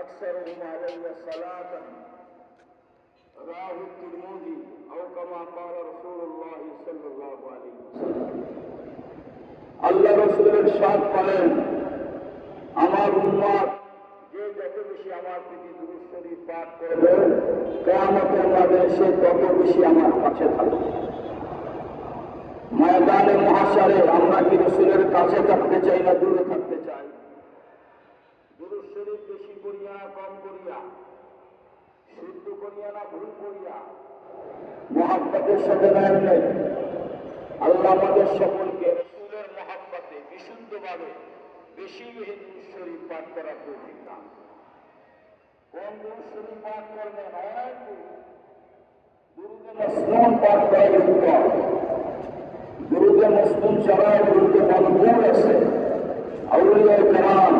أكثرهم علي صلاة رواه الترمذي أو كما قال رسول الله صلى الله عليه وسلم আল্লাহ রাসূলের সাথ বলেন আমার উম্মত যে যত বেশি আমার প্রতি দুরূদ শরীফ পাঠ করবে কিয়ামতের মাঠে সে তত বেশি আমার কাছে থাকবে। ময়দানে মহাশারে আমরা কি রাসূলের কাছে থাকতে চাই না দূরে থাকতে চাই? দুরূদ শরীফ বেশি করিয়া কম করিয়া, শুদ্ধ করিয়া না ভুল করিয়া, মহব্বতের সাথে নেন নেই। আল্লাহ আমাদের সকলকে রাসূলের মহব্বতে বিশুদ্ধভাবে বেশি বেশি দুরূদ শরীফ পাঠ করার তৌফিক দান। কোন দুরূদ শরীফ পাঠ করবেন? অনেক দুরূদে মাসনুন পাঠ করাই উত্তম। দুরূদে মাসনুন ছাড়াও দুরূদে মানকুর আছে। আউলিয়া কেরাম